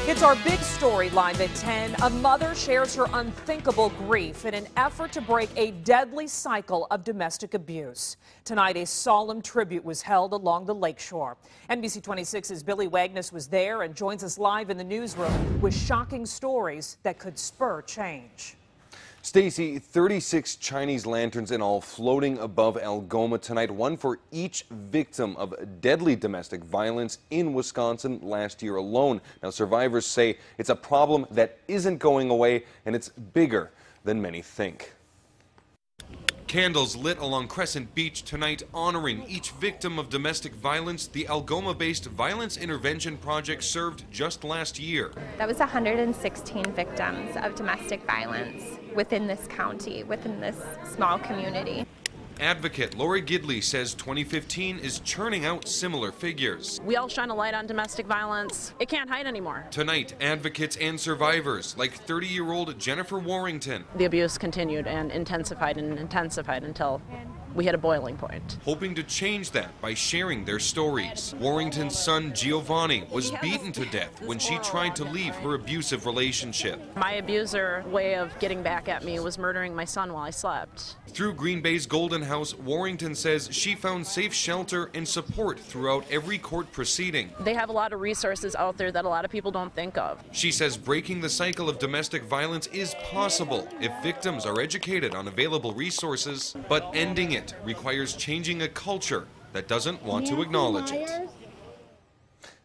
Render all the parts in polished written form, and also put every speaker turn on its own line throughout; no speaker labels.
It's our big story live at 10. A mother shares her unthinkable grief in an effort to break a deadly cycle of domestic abuse. Tonight, a solemn tribute was held along the lakeshore. NBC 26's Billy Wagner was there and joins us live in the newsroom with shocking stories that could spur change.
Stacy, 36 Chinese lanterns in all floating above Algoma tonight, one for each victim of deadly domestic violence in Wisconsin last year alone. Now, survivors say it's a problem that isn't going away, and it's bigger than many think. Candles lit along Crescent Beach tonight, honoring each victim of domestic violence the Algoma-based Violence Intervention Project served just last year.
That was 116 victims of domestic violence within this county, within this small community.
Advocate Lori Gidley says 2015 is churning out similar figures.
We all shine a light on domestic violence. It can't hide anymore.
Tonight, advocates and survivors like 30-year-old Jennifer Warrington.
The abuse continued and intensified until we hit a boiling point.
Hoping to change that by sharing their stories. Warrington's son Giovanni was beaten to death when she tried to leave her abusive relationship.
My abuser way of getting back at me was murdering my son while I slept.
Through Green Bay's Golden House, Warrington says she found safe shelter and support throughout every court proceeding.
They have a lot of resources out there that a lot of people don't think of.
She says breaking the cycle of domestic violence is possible if victims are educated on available resources, but ending it requires changing a culture that doesn't want to acknowledge it.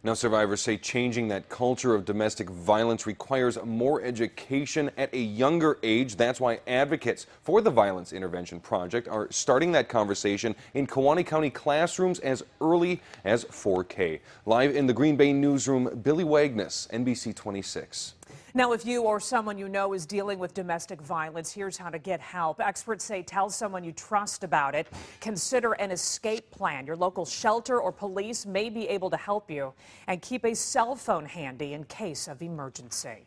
Now, survivors say changing that culture of domestic violence requires more education at a younger age. That's why advocates for the Violence Intervention Project are starting that conversation in Kewaunee County classrooms as early as 4K. Live in the Green Bay newsroom, Billy Wagner, NBC 26.
Now, if you or someone you know is dealing with domestic violence, here's how to get help. Experts say tell someone you trust about it. Consider an escape plan. Your local shelter or police may be able to help you. And keep a cell phone handy in case of emergency.